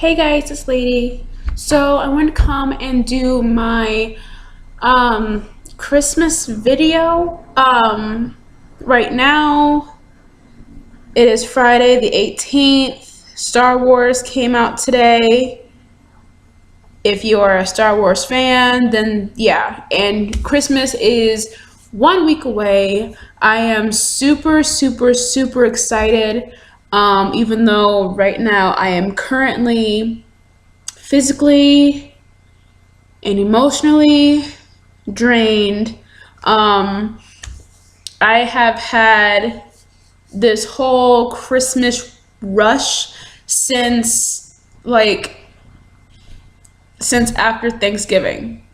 Hey guys, it's Lady. So I want to come and do my Christmas video. Right now it is Friday the 18th. Star Wars came out today. If you are a Star Wars fan, then yeah. And Christmas is 1 week away. I am super, super, super excited. Even though right now I am currently physically and emotionally drained. I have had this whole Christmas rush since since after Thanksgiving,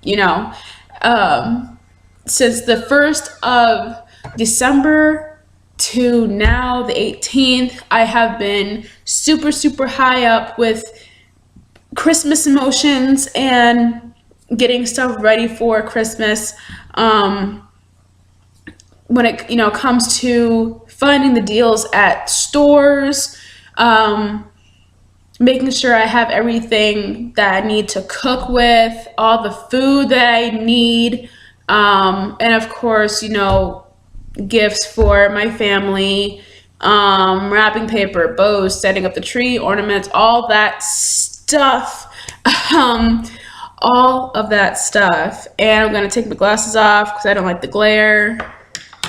since the 1st of December to now the 18th, I have been super, super high up with Christmas emotions and getting stuff ready for Christmas. When it comes to finding the deals at stores, making sure I have everything that I need to cook with, all the food that I need, and of course, gifts for my family, wrapping paper, bows, setting up the tree, ornaments, all that stuff. All of that stuff. And I'm gonna take my glasses off because I don't like the glare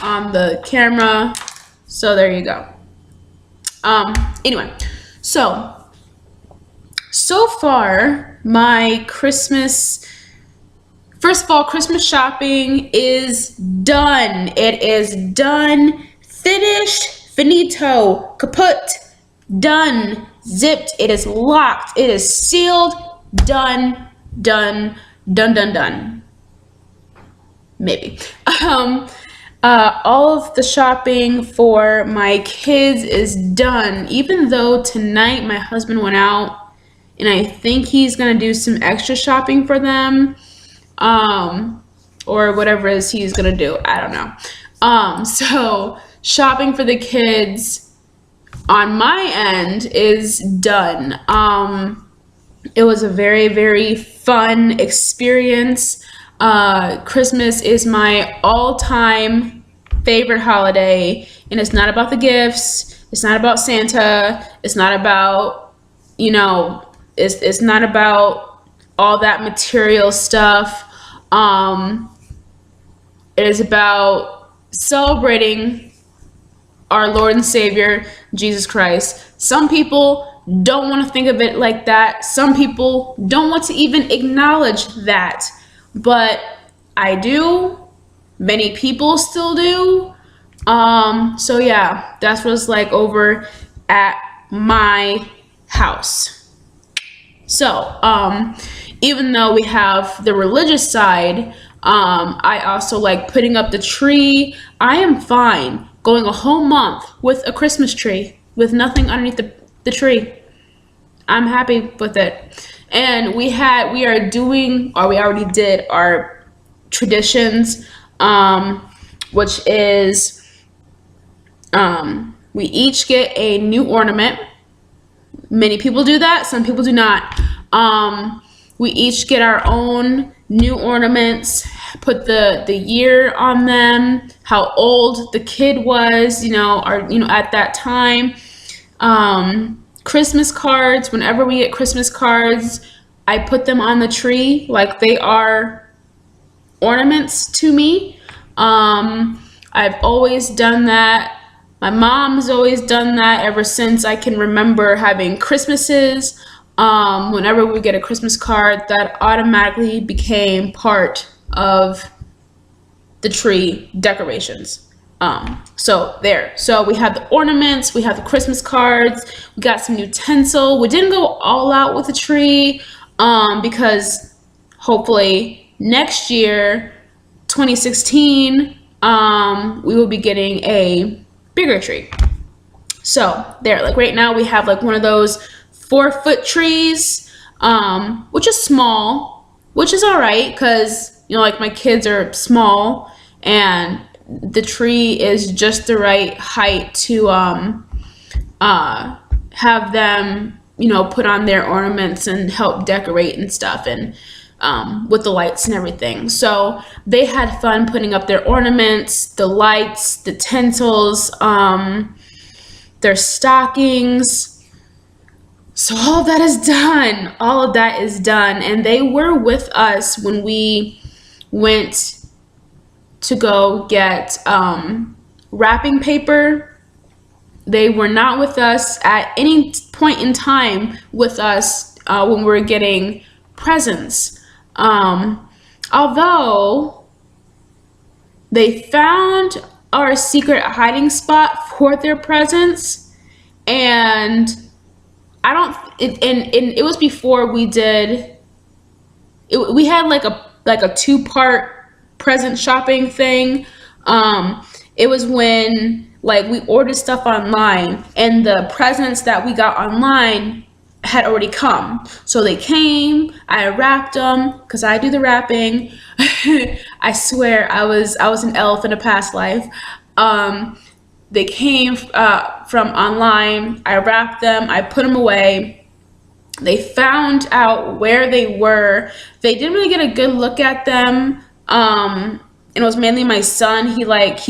on the camera. So there you go. Anyway, so far my Christmas, first of all, Christmas shopping is done. It is done, finished, finito, kaput, done, zipped. It is locked. It is sealed, done, done. Maybe. All of the shopping for my kids is done, even though tonight my husband went out and I think he's gonna do some extra shopping for them, or whatever it is he's gonna do. I don't know. So shopping for the kids on my end is done. It was a very, very fun experience. Christmas is my all-time favorite holiday, and it's not about the gifts. It's not about Santa. It's not about, it's not about all that material stuff. It is about celebrating our Lord and Savior, Jesus Christ. Some people don't want to think of it like that. Some people don't want to even acknowledge that. But I do. Many people still do. So yeah, that's what it's like over at my house. So, even though we have the religious side, I also like putting up the tree. I am fine going a whole month with a Christmas tree with nothing underneath the tree. I'm happy with it. And we already did our traditions, which is, we each get a new ornament. Many people do that, some people do not. We each get our own new ornaments, put the year on them, how old the kid was, at that time. Christmas cards, whenever we get Christmas cards, I put them on the tree like they are ornaments to me. I've always done that. My mom's always done that ever since I can remember having Christmases. Whenever we get a Christmas card, that automatically became part of the tree decorations. So we have the ornaments, we have the Christmas cards, we got some new tinsel. We didn't go all out with the tree, because hopefully next year, 2016, we will be getting a bigger tree. So like right now we have like one of those 4-foot trees, which is small, which is all right, because like my kids are small and the tree is just the right height to have them put on their ornaments and help decorate and stuff, and with the lights and everything. So they had fun putting up their ornaments, the lights, the tinsels, their stockings. So all of that is done. All of that is done. And they were with us when we went to go get wrapping paper. They were not with us at any point in time with us when we were getting presents. Although they found our secret hiding spot for their presents, and it was before we did it. We had like a two-part present shopping thing. It was when we ordered stuff online, and the presents that we got online had already come. So they came, I wrapped them because I do the wrapping. I swear I was an elf in a past life. They came from online. I wrapped them, I put them away. They found out where they were. They didn't really get a good look at them. And it was mainly my son. He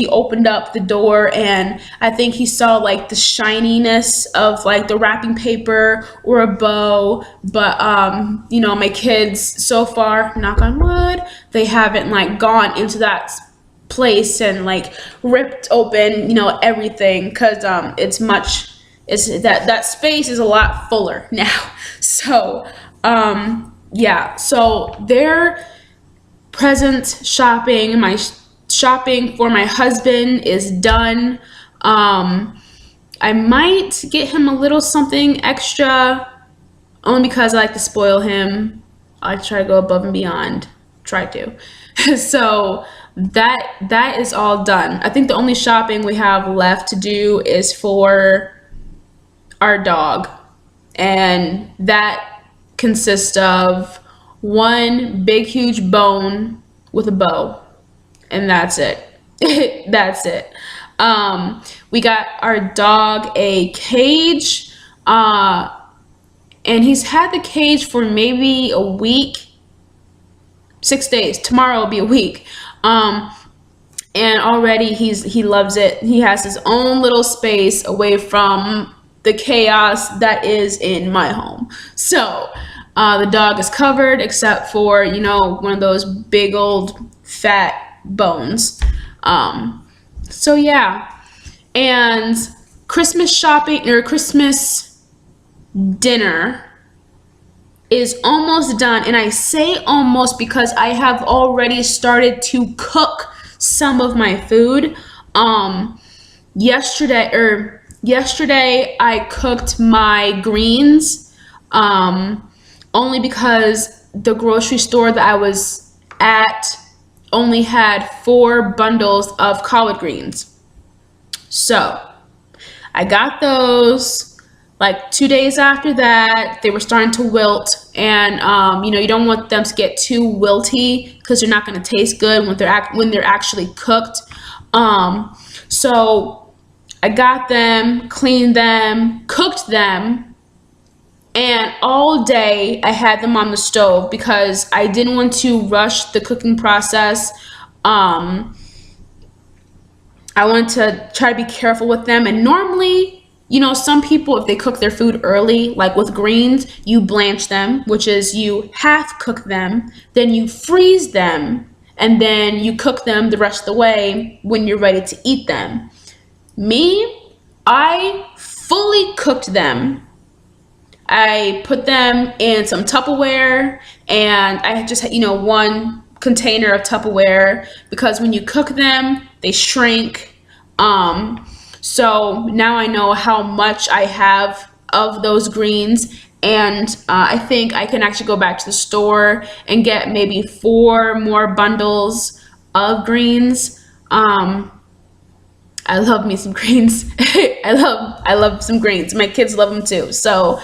opened up the door, and I think he saw the shininess of the wrapping paper or a bow. But my kids so far, knock on wood, they haven't gone into that place and ripped open everything, because that space is a lot fuller now. So yeah, so their present shopping, my shopping for my husband is done. I might get him a little something extra, only because I like to spoil him. I try to go above and beyond. Try to. So that is all done. I think the only shopping we have left to do is for our dog, and that consists of one big huge bone with a bow, and that's it. That's it. We got our dog a cage, and he's had the cage for maybe a week, 6 days. Tomorrow will be a week. And already he loves it. He has his own little space away from the chaos that is in my home. So the dog is covered except for, one of those big old fat bones. So yeah. And Christmas shopping or Christmas dinner is almost done. And I say almost because I have already started to cook some of my food. Yesterday I cooked my greens, only because the grocery store that I was at only had 4 bundles of collard greens. So I got those. 2 days after that, they were starting to wilt, and you don't want them to get too wilty because they're not going to taste good when they're actually cooked. So I got them, cleaned them, cooked them, and all day I had them on the stove because I didn't want to rush the cooking process. I wanted to try to be careful with them, and normally, some people, if they cook their food early, like with greens, you blanch them, which is you half cook them, then you freeze them, and then you cook them the rest of the way when you're ready to eat them. Me, I fully cooked them. I put them in some Tupperware, and I just had, one container of Tupperware, because when you cook them, they shrink. So now I know how much I have of those greens, and I think I can actually go back to the store and get maybe 4 more bundles of greens. I love me some greens. I love some greens. My kids love them too. So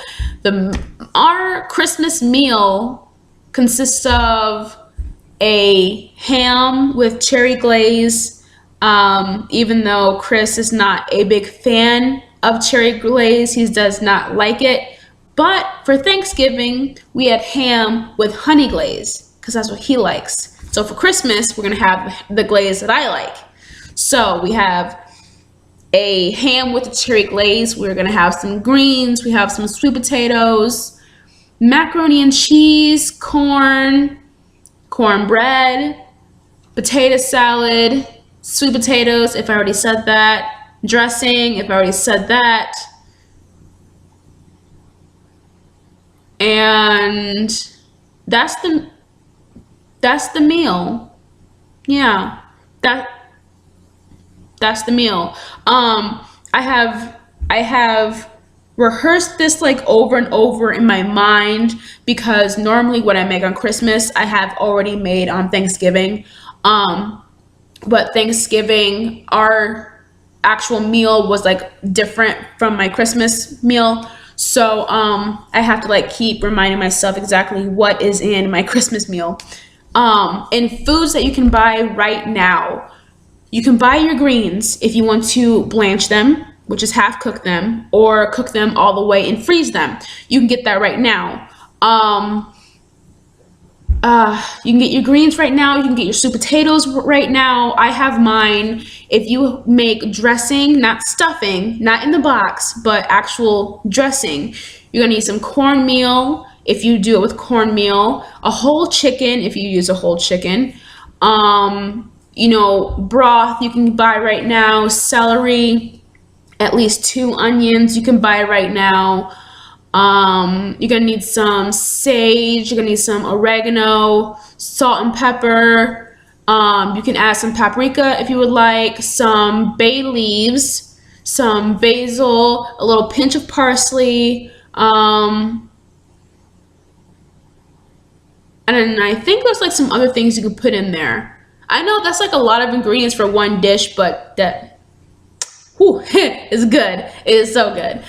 our Christmas meal consists of a ham with cherry glaze. Even though Chris is not a big fan of cherry glaze, he does not like it. But for Thanksgiving, we had ham with honey glaze because that's what he likes. So for Christmas, we're gonna have the glaze that I like. So we have a ham with a cherry glaze. We're gonna have some greens. We have some sweet potatoes, macaroni and cheese, cornbread, potato salad, sweet potatoes, if I already said that, dressing, if I already said that, and that's the meal. Yeah, that's the meal. I have rehearsed this like over and over in my mind because normally what I make on Christmas, I have already made on Thanksgiving. But Thanksgiving, our actual meal was like different from my Christmas meal. So I have to like keep reminding myself exactly what is in my Christmas meal. And foods that you can buy right now. You can buy your greens if you want to blanch them, which is half cook them, or cook them all the way and freeze them. You can get that right now. You can get your greens right now. You can get your sweet potatoes right now. I have mine. If you make dressing, not stuffing, not in the box, but actual dressing, you're gonna need some cornmeal. If you do it with cornmeal, a whole chicken. If you use a whole chicken, broth you can buy right now. Celery, at least 2 onions you can buy right now. You're gonna need some sage, you're gonna need some oregano, salt and pepper. You can add some paprika if you would like, some bay leaves, some basil, a little pinch of parsley. And then I think there's like some other things you could put in there. I know that's like a lot of ingredients for one dish, but that is good. It is so good.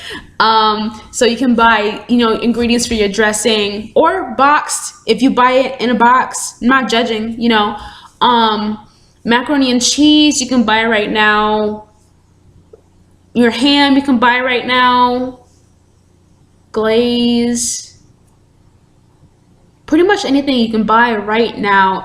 So you can buy, ingredients for your dressing or boxed. If you buy it in a box, I'm not judging, macaroni and cheese, you can buy right now. Your ham, you can buy right now. Glaze. Pretty much anything you can buy right now.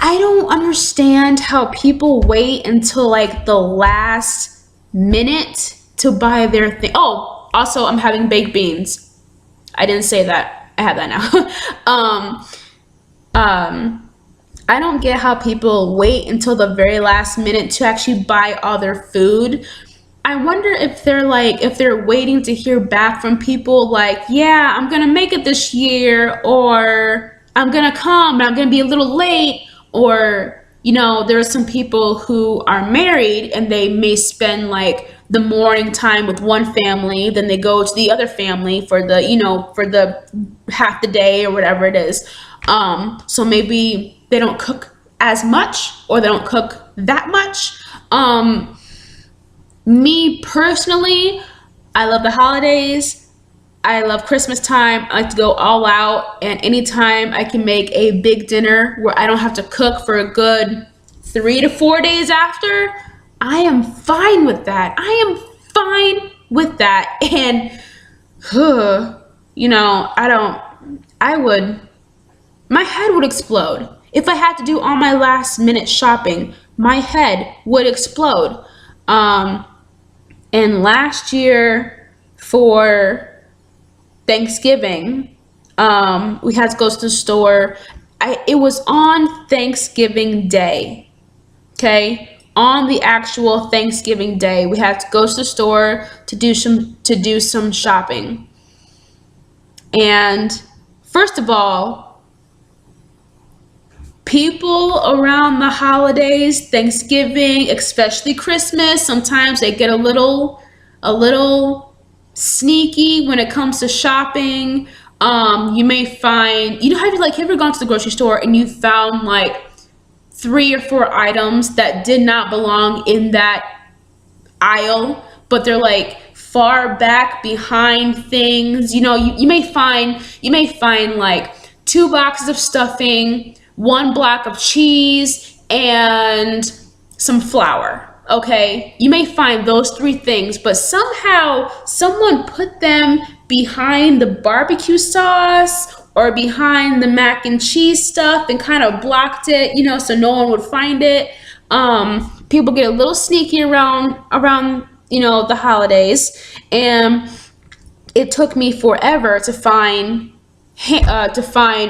I don't understand how people wait until like the last minute to buy their thing. Oh, also I'm having baked beans. I didn't say that. I have that now. I don't get how people wait until the very last minute to actually buy all their food. I wonder if they're waiting to hear back from people like, yeah, I'm gonna make it this year, or I'm gonna come, but I'm gonna be a little late. Or, there are some people who are married and they may spend like the morning time with one family, then they go to the other family for the half the day or whatever it is. So maybe they don't cook as much or they don't cook that much. Me personally, I love the holidays. I love Christmas time. I like to go all out, and anytime I can make a big dinner where I don't have to cook for a good 3 to 4 days after, I am fine with that. And, my head would explode. If I had to do all my last minute shopping, my head would explode. And last year for Thanksgiving, we had to go to the store. It was on Thanksgiving Day. Okay, on the actual Thanksgiving Day, we had to go to the store to do some shopping. And first of all, people around the holidays, Thanksgiving, especially Christmas, sometimes they get a little sneaky when it comes to shopping. You may find, have you ever gone to the grocery store and you found like 3 or 4 items that did not belong in that aisle, but they're like far back behind things. You may find like 2 boxes of stuffing, 1 block of cheese, and some flour. Okay, you may find those 3 things, but somehow someone put them behind the barbecue sauce or behind the mac and cheese stuff and kind of blocked it, so no one would find it. People get a little sneaky around the holidays, and it took me forever to find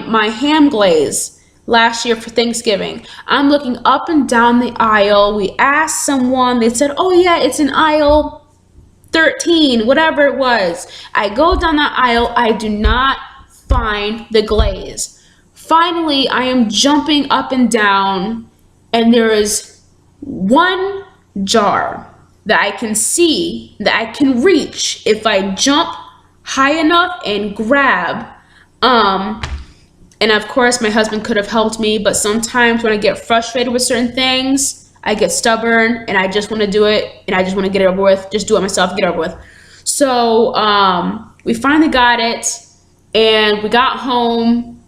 my ham glaze last year for Thanksgiving. I'm looking up and down the aisle. We asked someone, they said, oh yeah, it's in aisle 13, whatever it was. I go down that aisle, I do not find the glaze. Finally, I am jumping up and down, and there is one jar that I can see, that I can reach if I jump high enough and grab. And of course, my husband could have helped me, but sometimes when I get frustrated with certain things, I get stubborn and I just want to do it and I just want to get it over with. Just do it myself, get it over with. So we finally got it, and we got home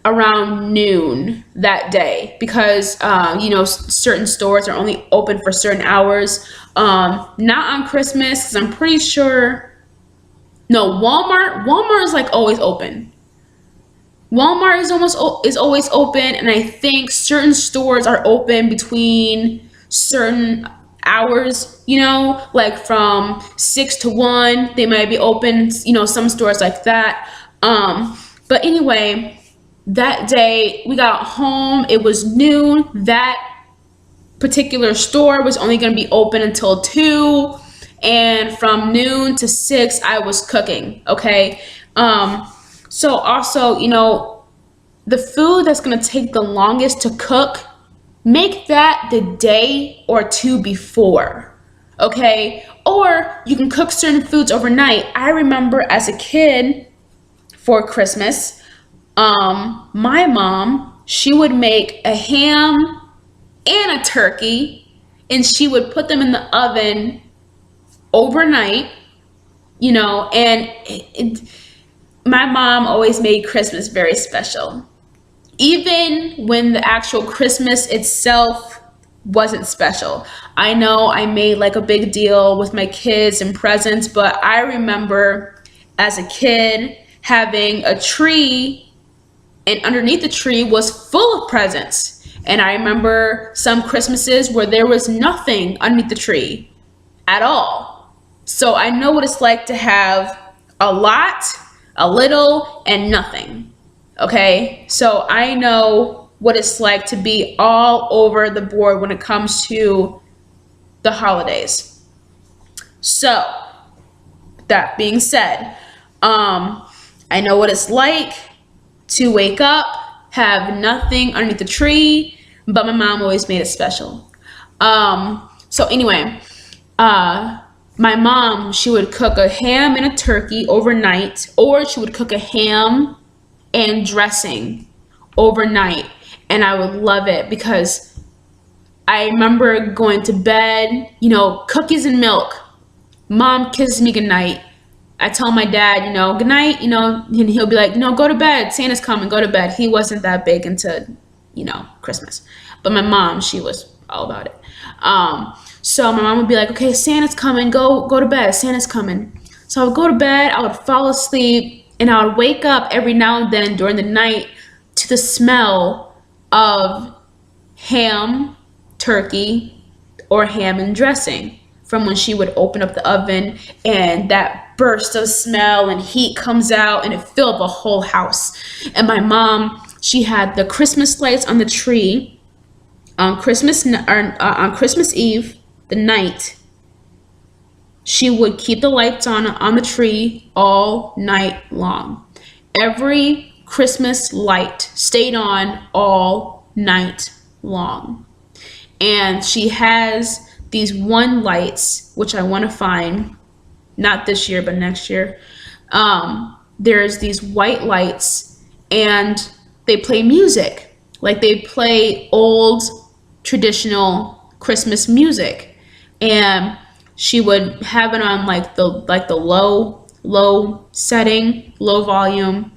around noon that day because certain stores are only open for certain hours. Not on Christmas, because I'm pretty sure. No, Walmart is like always open. Walmart is always open, and I think certain stores are open between certain hours, like from 6 to 1, they might be open, some stores like that. But anyway, that day we got home, it was noon. That particular store was only going to be open until 2, and from noon to 6 I was cooking. Okay. So also, the food that's going to take the longest to cook, make that the day or two before. Okay. Or you can cook certain foods overnight. I remember as a kid for Christmas, my mom, she would make a ham and a turkey, and she would put them in the oven overnight, and my mom always made Christmas very special. Even when the actual Christmas itself wasn't special. I know I made like a big deal with my kids and presents, but I remember as a kid having a tree, and underneath the tree was full of presents. And I remember some Christmases where there was nothing underneath the tree at all. So I know what it's like to have a lot, a little, and nothing. Okay, so I know what it's like to be all over the board when it comes to the holidays. So that being said, I know what it's like to wake up, have nothing underneath the tree, but my mom always made it special. So anyway, my mom, she would cook a ham and a turkey overnight, or she would cook a ham and dressing overnight, and I would love it because I remember going to bed, cookies and milk. Mom kisses me goodnight. I tell my dad, good night, and he'll be like, go to bed. Santa's coming, go to bed. He wasn't that big into, Christmas. But my mom, she was all about it. So my mom would be like, okay, Santa's coming, go to bed. Santa's coming. So I would go to bed, I would fall asleep, and I would wake up every now and then during the night to the smell of ham, turkey, or ham and dressing from when she would open up the oven, and that burst of smell and heat comes out and it filled the whole house. And my mom, she had the Christmas lights on the tree on Christmas Eve, the night. She would keep the lights on the tree all night long. Every Christmas light stayed on all night long. And she has these one lights, which I want to find, not this year, but next year. There's these white lights, and they play music. Like they play old traditional Christmas music. And she would have it on like the low setting, low volume,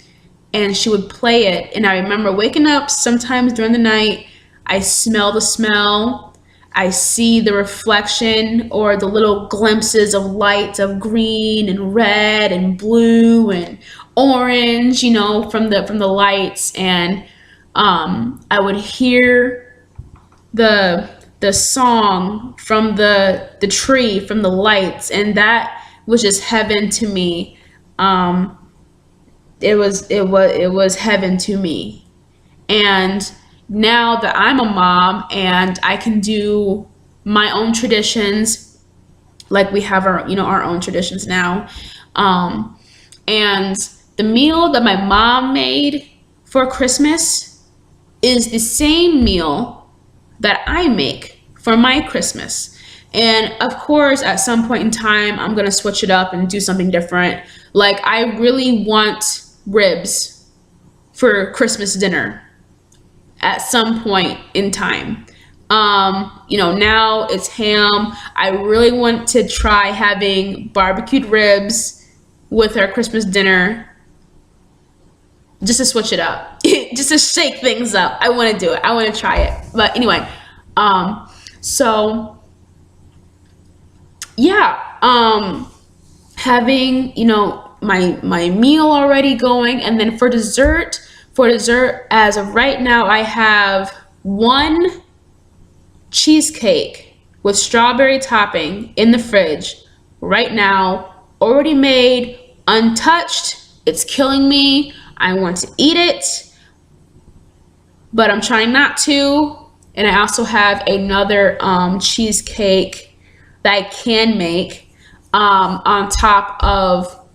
and she would play it. And I remember waking up sometimes during the night. I smell the smell. I see the reflection or the little glimpses of lights of green and red and blue and orange, from the lights, and I would hear the song from the tree, from the lights, and that was just heaven to me. Um, it was heaven to me. And now that I'm a mom and I can do my own traditions, like we have our own traditions now. Um, and the meal that my mom made for Christmas is the same meal that I make for my Christmas. And of course, at some point in time, I'm going to switch it up and do something different. Like, I really want ribs for Christmas dinner at some point in time. Now it's ham. I really want to try having barbecued ribs with our Christmas dinner, just to switch it up, just to shake things up. I want to do it. I want to try it. But anyway, so yeah, having my meal already going, and then for dessert, as of right now, I have one cheesecake with strawberry topping in the fridge right now, already made, untouched. It's killing me. I want to eat it, but I'm trying not to. And I also have another cheesecake that I can make on top of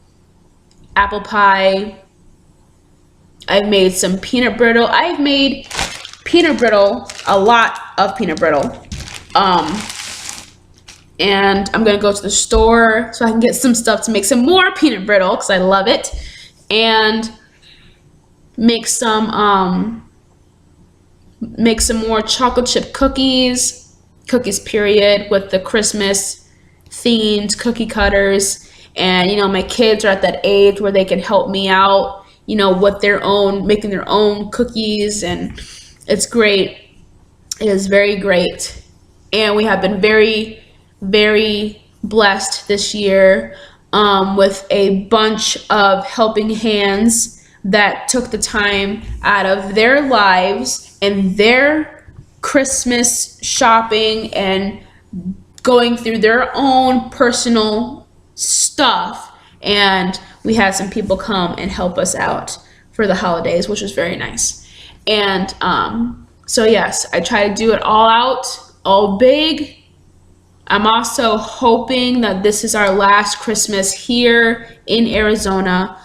apple pie. I've made some peanut brittle. I've made peanut brittle, a lot of peanut brittle. And I'm gonna go to the store so I can get some stuff to make some more peanut brittle, because I love it. And make some more chocolate chip cookies period, with the Christmas themed cookie cutters. And my kids are at that age where they can help me out, with making their own cookies, and it's great. It is very great. And we have been very, very blessed this year, with a bunch of helping hands that took the time out of their lives and their Christmas shopping and going through their own personal stuff. And we had some people come and help us out for the holidays, which was very nice. And so yes, I try to do it all out, all big. I'm also hoping that this is our last Christmas here in Arizona.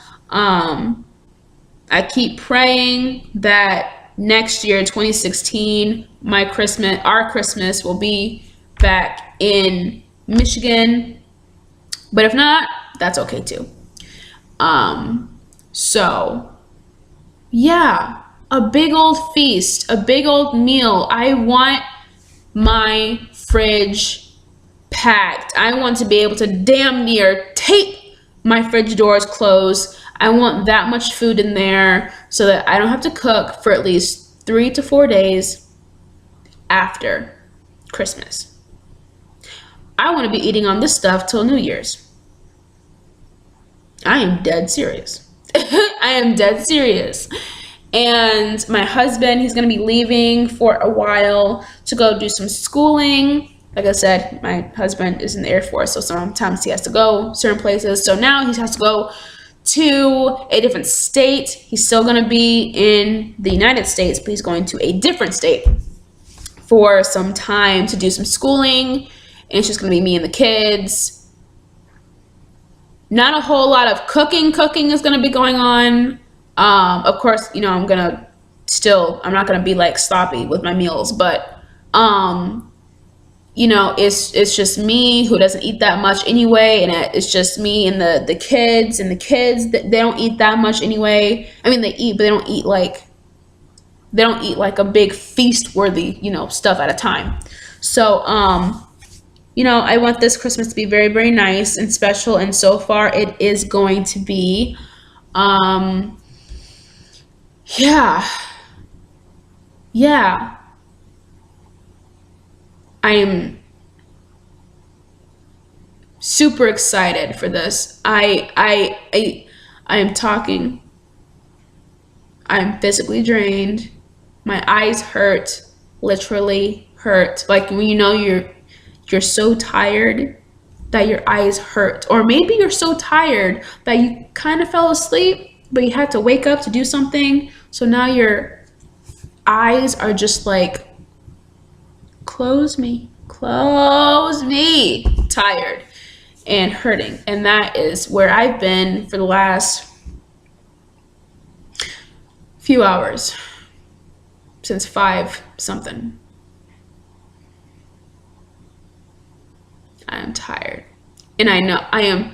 I keep praying that next year, 2016, our Christmas will be back in Michigan. But if not, that's okay too. So yeah, a big old feast, a big old meal. I want my fridge packed. I want to be able to damn near tape my fridge doors closed. I want that much food in there so that I don't have to cook for at least 3 to 4 days after Christmas. I want to be eating on this stuff till New Year's. I am dead serious. I am dead serious. And my husband, he's going to be leaving for a while to go do some schooling. Like I said, my husband is in the Air Force, so sometimes he has to go certain places. So now he has to go to a different state. He's still going to be in the United States, but he's going to a different state for some time to do some schooling. And it's just going to be me and the kids. Not a whole lot of cooking is going to be going on. Of course, I'm not going to be like sloppy with my meals, but it's just me who doesn't eat that much anyway, and it's just me and the kids, and the kids, they don't eat that much anyway. I mean, they eat, but they don't eat like a big feast worthy, stuff at a time. So, I want this Christmas to be very, very nice and special, and so far it is going to be. Yeah. I am super excited for this. I am talking. I'm physically drained. My eyes hurt, literally hurt. Like when you know you're so tired that your eyes hurt, or maybe you're so tired that you kind of fell asleep, but you had to wake up to do something. So now your eyes are just like, close me, tired and hurting. And that is where I've been for the last few hours, since 5 something. I am tired. And I know I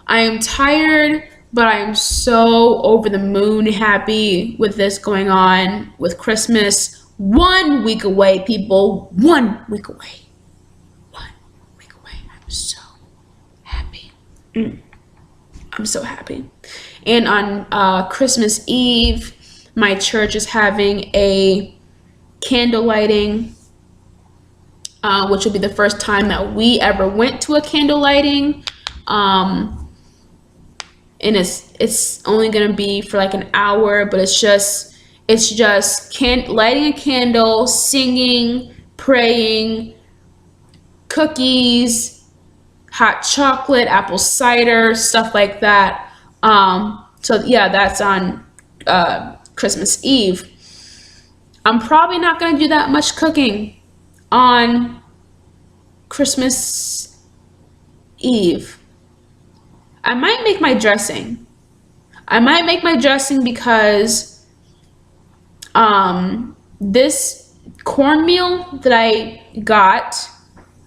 am tired, but I am so over the moon happy with this going on, with Christmas 1 week away, people. 1 week away. 1 week away. I'm so happy. I'm so happy. And on Christmas Eve, my church is having a candle lighting, which will be the first time that we ever went to a candle lighting. And it's only gonna be for like an hour, but it's just lighting a candle, singing, praying, cookies, hot chocolate, apple cider, stuff like that. So yeah, that's on Christmas Eve. I'm probably not gonna do that much cooking on Christmas Eve. I might make my dressing. Because this cornmeal that I got,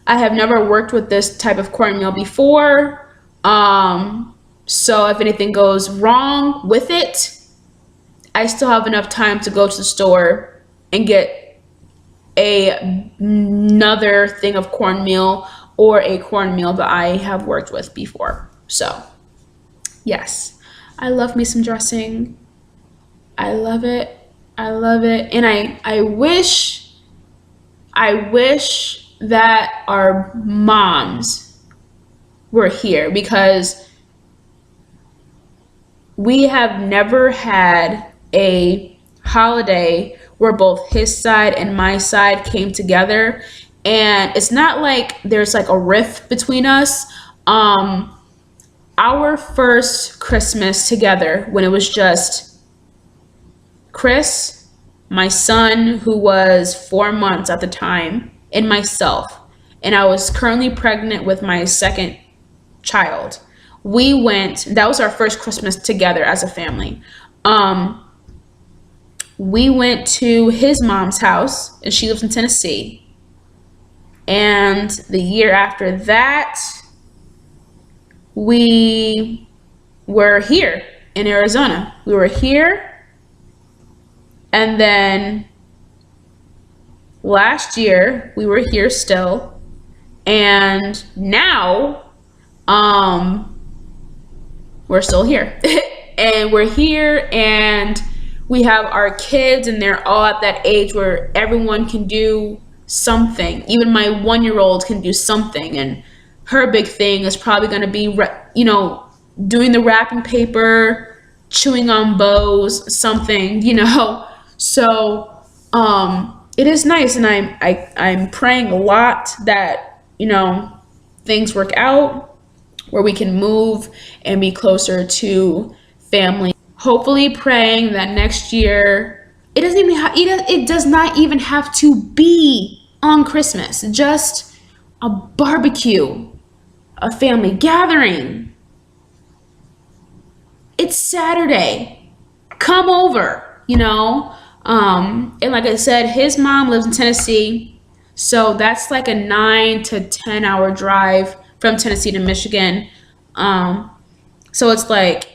I have never worked with this type of cornmeal before. So if anything goes wrong with it, I still have enough time to go to the store and get another thing of cornmeal, or a cornmeal that I have worked with before. So yes, I love me some dressing. I love it. And I wish that our moms were here, because we have never had a holiday where both his side and my side came together. And it's not like there's like a rift between us. Our first Christmas together, when it was just Chris, my son, who was 4 months at the time, and myself, and I was currently pregnant with my second child. That was our first Christmas together as a family. We went to his mom's house, and she lives in Tennessee. And the year after that, we were here in Arizona. We were here, and then last year we were here still, and now we're still here. And we're here, and we have our kids, and they're all at that age where everyone can do something. Even my 1-year-old can do something, and her big thing is probably going to be, doing the wrapping paper, chewing on bows, something, So it is nice, and I'm praying a lot that things work out, where we can move and be closer to family. Hopefully praying that next year it does not even have to be on Christmas. Just a barbecue, a family gathering. It's Saturday. Come over, And like I said, his mom lives in Tennessee, so that's like a 9 to 10 hour drive from Tennessee to Michigan. So it's like,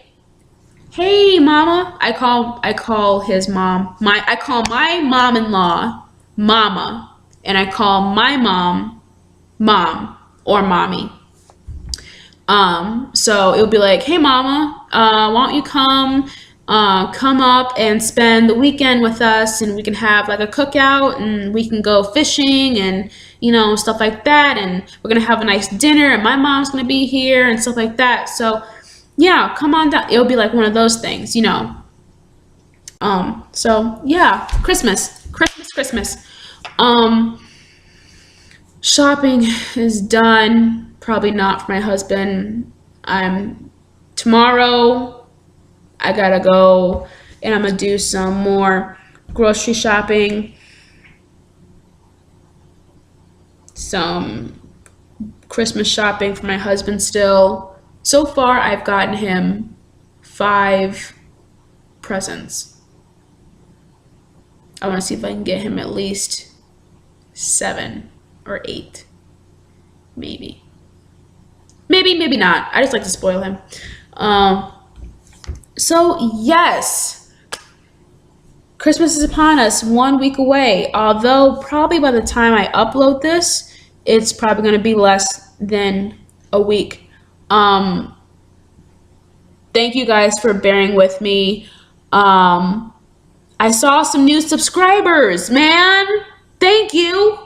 hey, mama. I call his mom. I call my mom-in-law mama, and I call my mom or mommy. So it'll be like, hey, mama, why don't you come come up and spend the weekend with us, and we can have like a cookout, and we can go fishing and, you know, stuff like that. And we're going to have a nice dinner, and my mom's going to be here and stuff like that. So yeah, come on down. It'll be like one of those things, you know. So yeah, Christmas. Shopping is done. Probably not for my husband. Tomorrow I gotta go and I'm gonna do some more grocery shopping. Some Christmas shopping for my husband still. So far I've gotten him 5 presents. I want to see if I can get him at least 7 or 8. Maybe not. I just like to spoil him. So yes, Christmas is upon us, 1 week away. Although probably by the time I upload this, it's probably going to be less than a week. Thank you guys for bearing with me. I saw some new subscribers, man. Thank you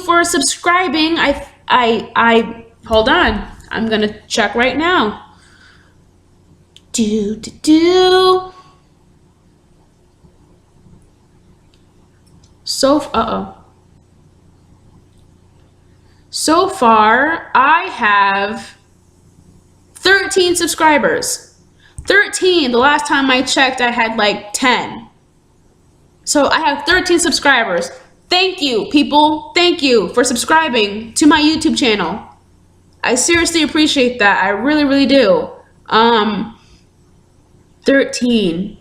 for subscribing. I hold on. I'm gonna check right now. So far, I have 13 subscribers. 13. The last time I checked, I had like 10. So I have 13 subscribers. Thank you, people. Thank you for subscribing to my YouTube channel. I seriously appreciate that. I really, really do. 13.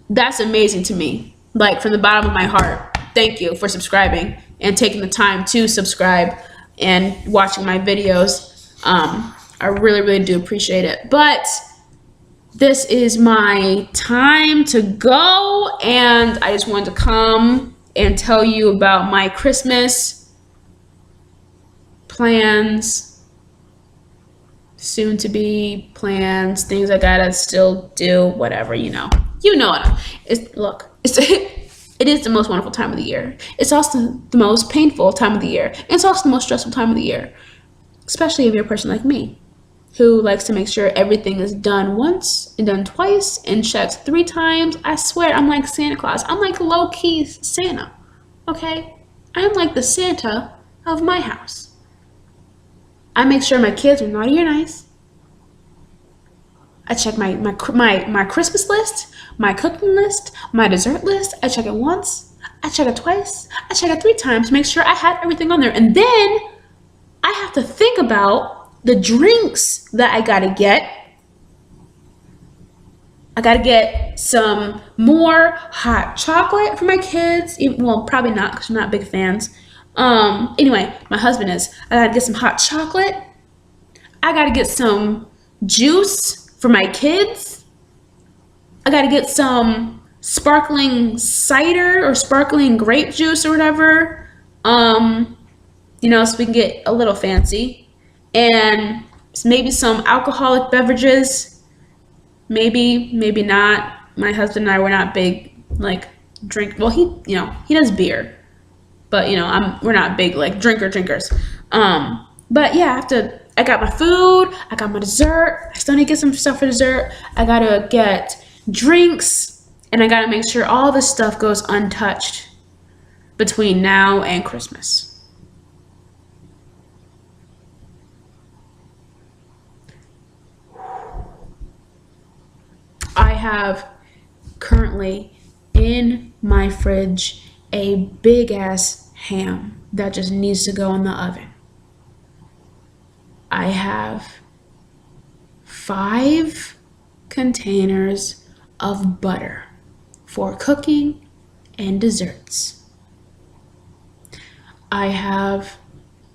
That's amazing to me. Like, from the bottom of my heart. Thank you for subscribing and taking the time to subscribe and watching my videos. I really, really do appreciate it. But this is my time to go, and I just wanted to come and tell you about my Christmas plans, soon to be plans, things I gotta still do, whatever, you know it. It is the most wonderful time of the year. It's also the most painful time of the year. And it's also the most stressful time of the year, especially if you're a person like me, who likes to make sure everything is done once and done twice and checked 3 times. I swear, I'm like Santa Claus. I'm like low-key Santa, okay? I'm like the Santa of my house. I make sure my kids are naughty or nice. I check my Christmas list, my cooking list, my dessert list. I check it once. I check it twice. I check it 3 times to make sure I had everything on there. And then I have to think about the drinks that I gotta get. I gotta get some more hot chocolate for my kids. Well, probably not, because they're not big fans. Anyway, my husband is. I gotta get some hot chocolate. I gotta get some juice for my kids. I gotta get some sparkling cider or sparkling grape juice or whatever. So we can get a little fancy. And maybe some alcoholic beverages. Maybe not. My husband and I were not big like drink. Well, he does beer, but we're not big like drinkers. But yeah, I got my food. I got my dessert. I still need to get some stuff for dessert. I gotta get drinks, and I gotta make sure all this stuff goes untouched between now and Christmas. I have currently in my fridge a big ass ham that just needs to go in the oven. I have 5 containers of butter for cooking and desserts. I have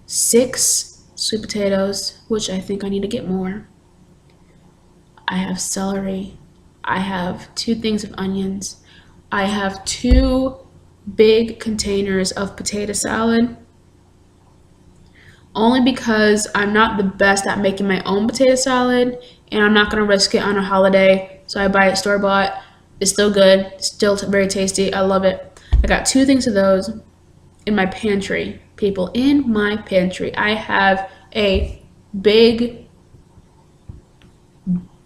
6 sweet potatoes, which I think I need to get more. I have celery. I have 2 things of onions. I have 2 big containers of potato salad. only because I'm not the best at making my own potato salad, and I'm not gonna risk it on a holiday. So I buy it store-bought. It's still good, still very tasty. I love it. I got 2 things of those in my pantry, people. In my pantry, I have a big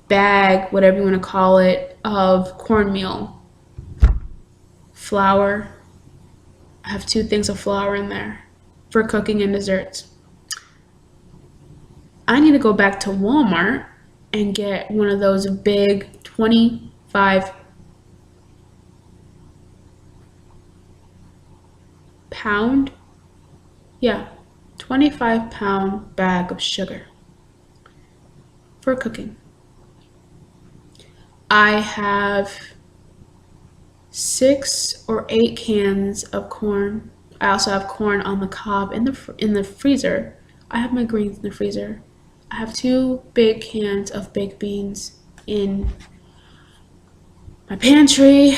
bag, whatever you want to call it, of cornmeal, flour. I have 2 things of flour in there for cooking and desserts. I need to go back to Walmart and get one of those big 25-pound, yeah, 25-pound bag of sugar for cooking. I have 6 or 8 cans of corn. I also have corn on the cob in the freezer. I have my greens in the freezer. I have 2 big cans of baked beans in my pantry.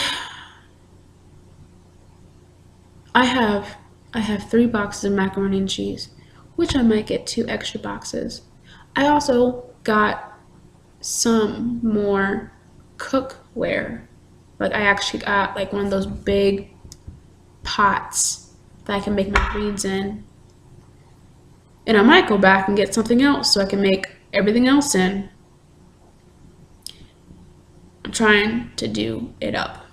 I have 3 boxes of macaroni and cheese, which I might get 2 extra boxes. I also got some more cookware. Like I actually got like one of those big pots that I can make my greens in. And I might go back and get something else so I can make everything else in. I'm trying to do it up.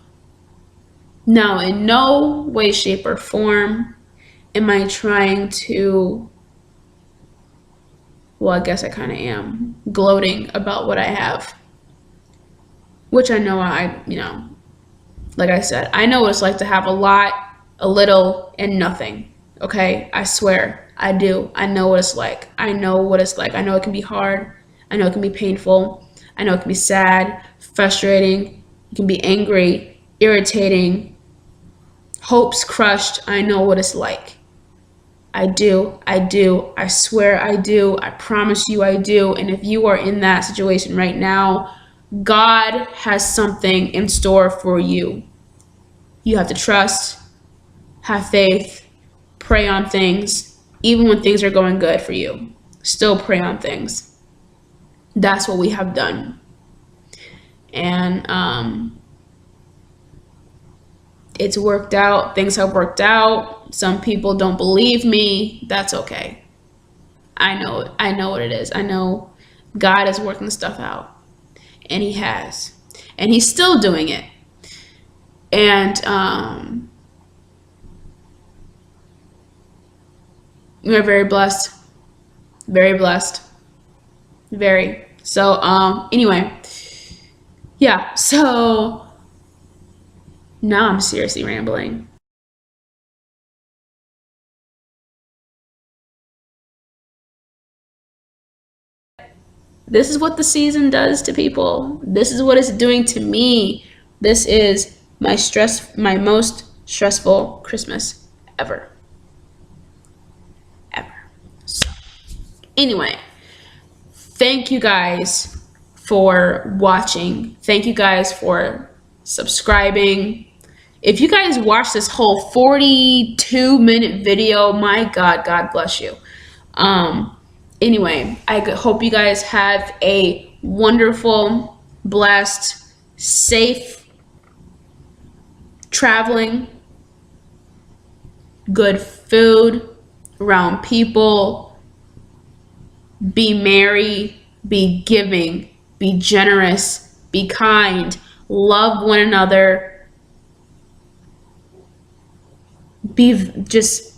Now, in no way, shape, or form am I trying to, well, I guess I kind of am, gloating about what I have. Which I know like I said, I know what it's like to have a lot, a little, and nothing. Okay? I swear. I do. I know what it's like. I know what it's like. I know it can be hard. I know it can be painful. I know it can be sad, frustrating. It can be angry, irritating, hopes crushed. I know what it's like. I do. I do. I swear I do. I promise you I do. And if you are in that situation right now, God has something in store for you. You have to trust, have faith, pray on things. Even when things are going good for you, still pray on things. That's what we have done. And it's worked out. Things have worked out. Some people don't believe me. That's okay. I know it. I know what it is. I know God is working stuff out. And he has. And he's still doing it. And we're very blessed. Very blessed. Very. So, anyway. Yeah, so now I'm seriously rambling. This is what the season does to people. This is what it's doing to me. This is my most stressful Christmas ever. So, anyway, thank you guys for watching. Thank you guys for subscribing. If you guys watched this whole 42-minute video, my God, God bless you. Anyway, I hope you guys have a wonderful, blessed, safe traveling, good food, around people, be merry, be giving, be generous, be kind, love one another, be just,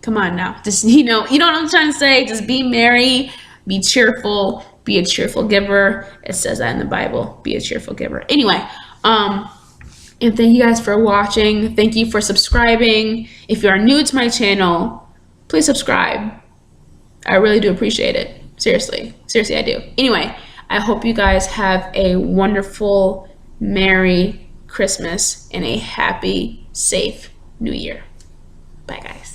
come on now, just, you know what I'm trying to say, just be merry, be cheerful, be a cheerful giver. It says that in the Bible, be a cheerful giver. Anyway, and thank you guys for watching. Thank you for subscribing. If you are new to my channel, please subscribe. I really do appreciate it. Seriously. Seriously, I do. Anyway, I hope you guys have a wonderful, Merry Christmas and a happy, safe New Year. Bye, guys.